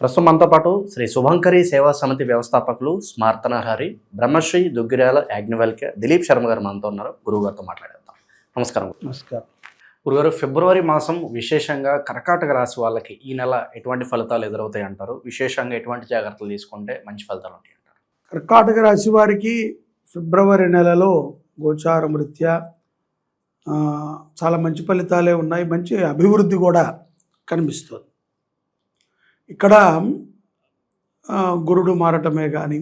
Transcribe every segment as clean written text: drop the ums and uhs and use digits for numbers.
ప్రస్తుతం మనతో పాటు శ్రీ శుభంకరి సేవా సమితి వ్యవస్థాపకులు స్మార్తనహరి బ్రహ్మశ్రీ దుగ్గిరాల యాజ్ఞవల్క్య దిలీప్ శర్మ గారు మనతో ఉన్నారు. గురువుగారితో మాట్లాడేద్దాం. నమస్కారం. నమస్కారం గురుగారు, ఫిబ్రవరి మాసం విశేషంగా కర్కాటక రాశి వాళ్ళకి ఈ నెల ఎటువంటి ఫలితాలు ఎదురవుతాయి అంటారు? విశేషంగా ఎటువంటి జాగ్రత్తలు తీసుకుంటే మంచి ఫలితాలు ఉంటాయి అంటారు? కర్కాటక రాశి వారికి ఫిబ్రవరి నెలలో గోచారం రీత్యా చాలా మంచి ఫలితాలే ఉన్నాయి. మంచి అభివృద్ధి కూడా కనిపిస్తుంది. ఇక్కడ గురుడు మారటమే కానీ,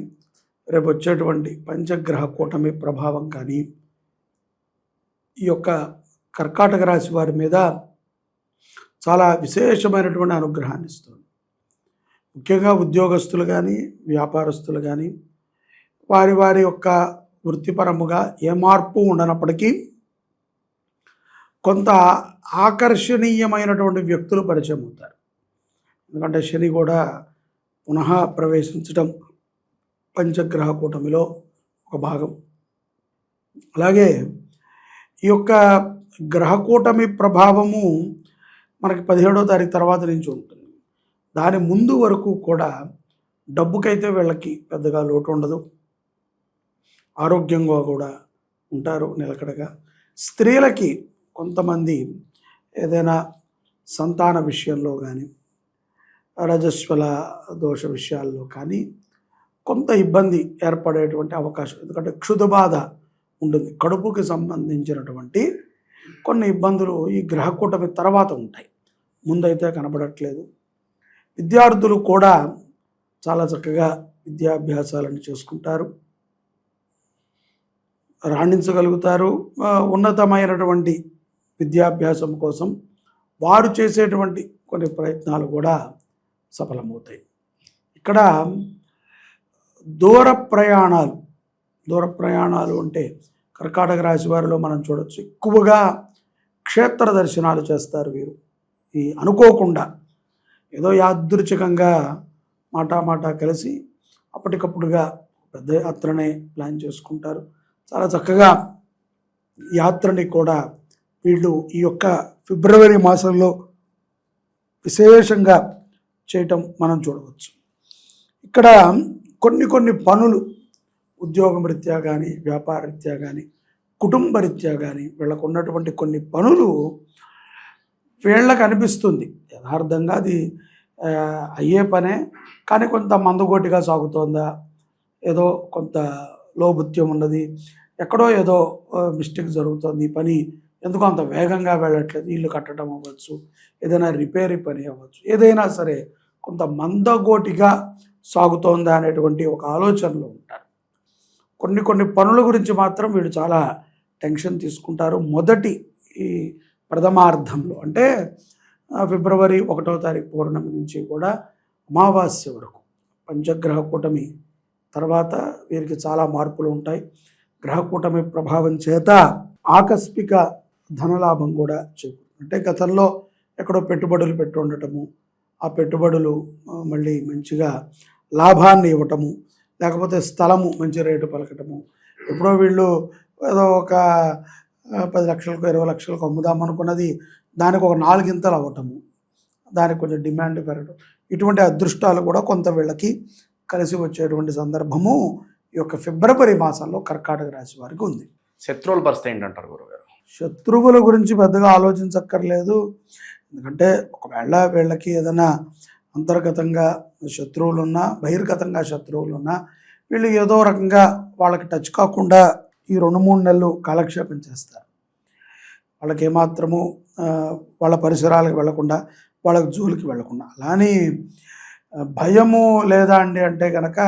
రేపు వచ్చేటువంటి పంచగ్రహ కూటమి ప్రభావం కానీ ఈ యొక్క కర్కాటక రాశి వారి మీద చాలా విశేషమైనటువంటి అనుగ్రహాన్ని ఇస్తుంది. ముఖ్యంగా ఉద్యోగస్తులు కానీ, వ్యాపారస్తులు కానీ వారి వారి యొక్క వృత్తిపరముగా ఏ మార్పు ఉండనప్పటికీ కొంత ఆకర్షణీయమైనటువంటి వ్యక్తులు పరిచయం అవుతారు. ఎందుకంటే శని కూడా పునః ప్రవేశించటం పంచగ్రహ కూటమిలో ఒక భాగం. అలాగే ఈ యొక్క గ్రహకూటమి ప్రభావము మనకి 17వ తారీఖు తర్వాత నుంచి ఉంటుంది. దాని ముందు వరకు కూడా డబ్బుకైతే వీళ్ళకి పెద్దగా లోటు ఉండదు. ఆరోగ్యంగా కూడా ఉంటారు నిలకడగా. స్త్రీలకి కొంతమంది ఏదైనా సంతాన విషయంలో కానీ, రజస్వల దోష విషయాల్లో కానీ కొంత ఇబ్బంది ఏర్పడేటువంటి అవకాశం. ఎందుకంటే క్షుధబాధ ఉంటుంది. కడుపుకి సంబంధించినటువంటి కొన్ని ఇబ్బందులు ఈ గ్రహకూటమి తర్వాత ఉంటాయి. ముందైతే కనబడట్లేదు. విద్యార్థులు కూడా చాలా చక్కగా విద్యాభ్యాసాలను చేసుకుంటారు, రాణించగలుగుతారు. ఉన్నతమైనటువంటి విద్యాభ్యాసం కోసం వారు చేసేటువంటి కొన్ని ప్రయత్నాలు కూడా సఫలమవుతాయి. ఇక్కడ దూర ప్రయాణాలు అంటే కర్కాటక రాశి వారిలో మనం చూడవచ్చు. ఎక్కువగా క్షేత్ర దర్శనాలు చేస్తారు వీరు. ఈ అనుకోకుండా ఏదో యాదృచ్ఛికంగా మాటా కలిసి అప్పటికప్పుడుగా పెద్ద యాత్రనే ప్లాన్ చేసుకుంటారు. చాలా చక్కగా యాత్రని కూడా వీళ్ళు ఈ యొక్క ఫిబ్రవరి మాసంలో విశేషంగా చేయటం మనం చూడవచ్చు. ఇక్కడ కొన్ని పనులు ఉద్యోగం రీత్యా కానీ, వ్యాపార రీత్యా కానీ, కుటుంబ రీత్యా కానీ వీళ్ళకు ఉన్నటువంటి కొన్ని పనులు వీళ్ళకి అనిపిస్తుంది యథార్థంగా అది అయ్యే పనే, కానీ కొంత మందగోటిగా సాగుతోందా, ఏదో కొంత లోబుత్యం ఉన్నది, ఎక్కడో ఏదో మిస్టేక్ జరుగుతుంది, ఈ పని ఎందుకు అంత వేగంగా వెళ్ళట్లేదు, ఇల్లు కట్టడం అవ్వచ్చు, ఏదైనా రిపేరీ పని అవ్వచ్చు, ఏదైనా సరే కొంత మందగోటిగా సాగుతోందా అనేటువంటి ఒక ఆలోచనలో ఉంటారు. కొన్ని పనుల గురించి మాత్రం వీళ్ళు చాలా టెన్షన్ తీసుకుంటారు. మొదటి ఈ ప్రథమార్థంలో అంటే ఫిబ్రవరి 1వ తారీఖు పౌర్ణమి నుంచి కూడా అమావాస్య వరకు పంచగ్రహ కూటమి తర్వాత వీరికి చాలా మార్పులు ఉంటాయి. గ్రహకూటమి ప్రభావం చేత ఆకస్మిక ధనలాభం కూడా చేకూరుతుంది. అంటే గతంలో ఎక్కడో పెట్టుబడులు పెట్టి ఉండటము, ఆ పెట్టుబడులు మళ్ళీ మంచిగా లాభాన్ని ఇవ్వటము, లేకపోతే స్థలము మంచి రేటు పలకటము. ఎప్పుడో వీళ్ళు ఏదో ఒక 10 లక్షలకు 20 లక్షలకు అమ్ముదామనుకున్నది దానికి ఒక 4 గింతలు అవ్వటము, దానికి కొంచెం డిమాండ్ పెరగడం, ఇటువంటి అదృష్టాలు కూడా కొంత వీళ్ళకి కలిసి వచ్చేటువంటి సందర్భము ఈ యొక్క ఫిబ్రవరి మాసంలో కర్కాటక రాశి వారికి ఉంది. శత్రువుల పరిస్థితి ఏంటంటారు గురుగారు? శత్రువుల గురించి పెద్దగా ఆలోచించక్కర్లేదు. ఎందుకంటే ఒకవేళ వీళ్ళకి ఏదైనా అంతర్గతంగా శత్రువులున్నా, బహిర్గతంగా శత్రువులున్నా వీళ్ళు ఏదో రకంగా వాళ్ళకి టచ్ కాకుండా ఈ 2-3 నెలలు కాలక్షేపం చేస్తారు. వాళ్ళకి ఏమాత్రము వాళ్ళ పరిసరాలకు వెళ్లకుండా, వాళ్ళకి జోలికి వెళ్లకుండా. అలానే భయము లేదా అండి అంటే కనుక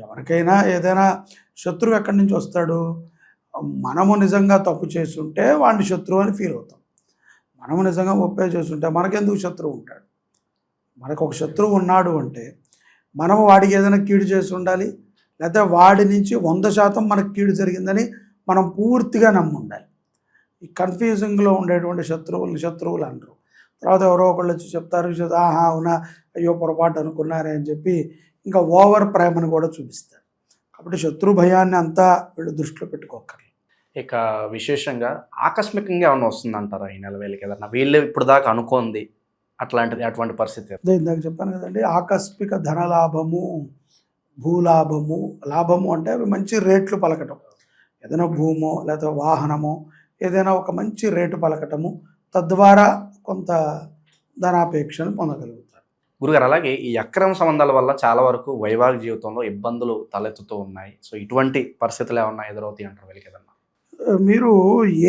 ఎవరికైనా ఏదైనా శత్రువు ఎక్కడి నుంచి వస్తాడు? మనము నిజంగా తప్పు చేస్తుంటే వాడిని శత్రువు అని ఫీల్ అవుతాం. మనము నిజంగా ఒప్పే చేస్తుంటే మనకెందుకు శత్రువు ఉంటాడు? మనకు ఒక శత్రువు ఉన్నాడు అంటే మనము వాడికి ఏదైనా కీడు చేసి ఉండాలి, లేకపోతే వాడి నుంచి 100% మనకు కీడు జరిగిందని మనం పూర్తిగా నమ్మి ఉండాలి. ఈ కన్ఫ్యూజింగ్లో ఉండేటువంటి శత్రువులు అనరు. తర్వాత ఎవరో ఒకళ్ళు వచ్చి చెప్తారు, ఆహా అవునా, అయ్యో పొరపాటు అనుకున్నారే అని చెప్పి ఇంకా ఓవర్ ప్రేమను కూడా చూపిస్తారు. కాబట్టి శత్రు భయాన్ని అంతా వీళ్ళు దృష్టిలో పెట్టుకోకర్లేదు. ఇక విశేషంగా ఆకస్మికంగా ఏమన్నా వస్తుందంటారా ఈ నెల వీళ్ళకి? ఏదన్నా వీళ్ళు ఇప్పుడు దాకా అనుకోంది అటువంటి పరిస్థితి. అదే ఇందాక చెప్పాను కదండి, ఆకస్మిక ధనలాభము, భూలాభము. లాభము అంటే అవి మంచి రేట్లు పలకటం, ఏదైనా భూమో లేదా వాహనమో ఏదైనా ఒక మంచి రేటు పలకటము, తద్వారా కొంత ధనాపేక్షను పొందగలుగుతారు. గురుగారు, అలాగే ఈ అక్రమ సంబంధాల వల్ల చాలా వరకు వైవాహిక జీవితంలో ఇబ్బందులు తలెత్తుతూ ఉన్నాయి. సో ఇటువంటి పరిస్థితులు ఏమన్నా ఎదురవుతాయి అంటారు వీళ్ళకి ఏదన్నా? మీరు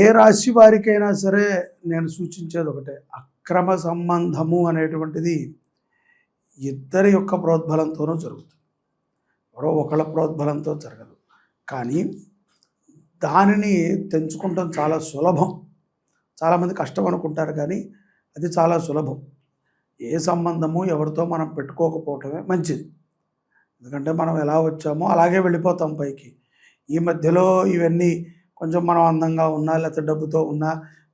ఏ రాశి వారికైనా సరే నేను సూచించేది ఒకటే, అక్రమ సంబంధము అనేటువంటిది ఇద్దరి యొక్క ప్రోద్బలంతోనూ జరుగుతుంది, ఎవరో ఒకళ్ళ ప్రోద్బలంతో జరగదు. కానీ దానిని తెంచుకుంటాం చాలా సులభం. చాలామంది కష్టం అనుకుంటారు, కానీ అది చాలా సులభం. ఏ సంబంధము ఎవరితో మనం పెట్టుకోకపోవటమే మంచిది. ఎందుకంటే మనం ఎలా వచ్చామో అలాగే వెళ్ళిపోతాం పైకి. ఈ మధ్యలో ఇవన్నీ కొంచెం మనం అందంగా ఉన్నా లేకపోతే డబ్బుతో ఉన్నా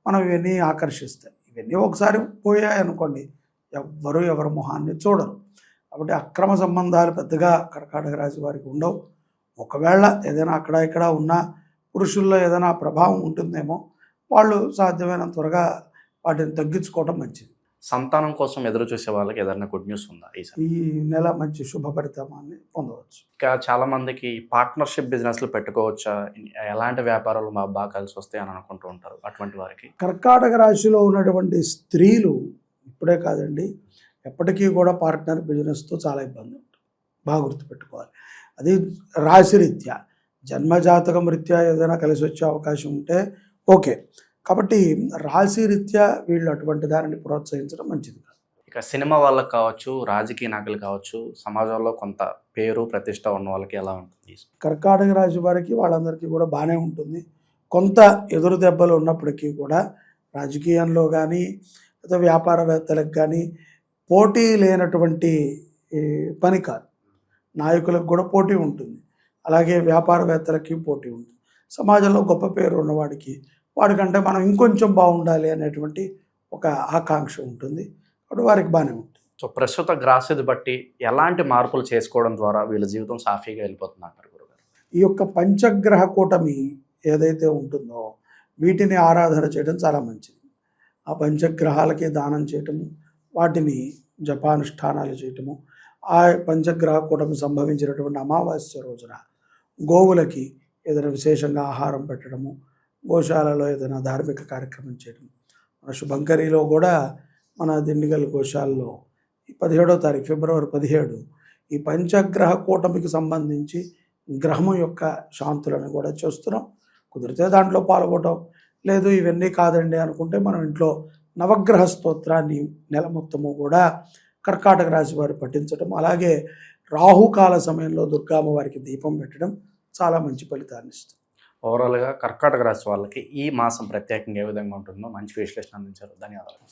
మనం ఇవన్నీ ఆకర్షిస్తాయి. ఇవన్నీ ఒకసారి పోయాయి అనుకోండి, ఎవ్వరు ఎవరి మొహాన్ని చూడరు. కాబట్టి అక్రమ సంబంధాలు పెద్దగా కర్కాటక రాశి వారికి ఉండవు. ఒకవేళ ఏదైనా అక్కడ ఇక్కడ ఉన్నా పురుషుల్లో ఏదైనా ప్రభావం ఉంటుందేమో, వాళ్ళు సాధ్యమైనంత త్వరగా వాటిని తగ్గించుకోవడం మంచిది. సంతానం కోసం ఎదురు చూసే వాళ్ళకి ఏదైనా గుడ్ న్యూస్ ఉందా ఈ నెల మంచి శుభ పరిణామాన్ని పొందవచ్చు. ఇంకా చాలా మందికి పార్ట్నర్షిప్ బిజినెస్లు పెట్టుకోవచ్చా, ఎలాంటి వ్యాపారాలు బాగా కలిసి వస్తాయి అని అనుకుంటూ ఉంటారు. అటువంటి వారికి కర్కాటక రాశిలో ఉన్నటువంటి స్త్రీలు ఇప్పుడే కాదండి, ఎప్పటికీ కూడా పార్ట్నర్ బిజినెస్తో చాలా ఇబ్బంది ఉంటుంది. బాగా గుర్తుపెట్టుకోవాలి. అది రాశి రీత్యా, జన్మజాతకం రీత్యా ఏదైనా కలిసి వచ్చే అవకాశం ఉంటే ఓకే. కాబట్టి రాశి రీత్యా వీళ్ళు అటువంటి దానిని ప్రోత్సహించడం మంచిది కాదు. ఇక సినిమా వాళ్ళకి కావచ్చు, రాజకీయ నాయకులు కావచ్చు, సమాజంలో కొంత పేరు ప్రతిష్ట ఉన్న వాళ్ళకి ఎలా ఉంటుంది? కర్కాటక రాశి వారికి వాళ్ళందరికీ కూడా బాగానే ఉంటుంది. కొంత ఎదురు దెబ్బలు ఉన్నప్పటికీ కూడా రాజకీయంలో కానీ లేదా వ్యాపారవేత్తలకు కానీ పోటీ లేనటువంటి పని కాదు. నాయకులకు కూడా పోటీ ఉంటుంది, అలాగే వ్యాపారవేత్తలకి పోటీ ఉంటుంది. సమాజంలో గొప్ప పేరు ఉన్నవాడికి వాడికంటే మనం ఇంకొంచెం బాగుండాలి అనేటువంటి ఒక ఆకాంక్ష ఉంటుంది. అప్పుడు వారికి బాగానే ఉంటుంది. సో ప్రస్తుత గ్రాస్యది బట్టి ఎలాంటి మార్పులు చేసుకోవడం ద్వారా వీళ్ళ జీవితం సాఫీగా వెళ్ళిపోతుంది అంటారు గురుగారు? ఈ యొక్క పంచగ్రహ కూటమి ఏదైతే ఉంటుందో వీటిని ఆరాధన చేయడం చాలా మంచిది. ఆ పంచగ్రహాలకి దానం చేయటము, వాటిని జపానుష్ఠానాలు చేయటము, ఆ పంచగ్రహ కూటమి సంభవించినటువంటి అమావాస్య రోజున గోవులకి ఏదైనా విశేషంగా ఆహారం పెట్టడము, గోశాలలో ఏదైనా ధార్మిక కార్యక్రమం చేయడం. మన శుభంకరిలో కూడా మన దిండిగల్ గోశాలలో 17వ తారీఖు ఫిబ్రవరి 17 ఈ పంచగ్రహ కూటమికి సంబంధించి గ్రహం యొక్క శాంతులను కూడా చేస్తున్నాం. కుదిరితే దాంట్లో పాల్గొనడం, లేదు ఇవన్నీ కాదండి అనుకుంటే మనం ఇంట్లో నవగ్రహ స్తోత్రాన్ని నెల మొత్తము కూడా కర్కాటక రాశి వారు పఠించడం, అలాగే రాహుకాల సమయంలో దుర్గామ్మ వారికి దీపం పెట్టడం చాలా మంచి ఫలితాన్ని ఇస్తుంది. ఓవరాల్గా కర్కాటక రాశి వాళ్ళకి ఈ మాసం ప్రత్యేకంగా ఏ విధంగా ఉంటుందో మంచి విశ్లేషణ అందించారు. ధన్యవాదాలు.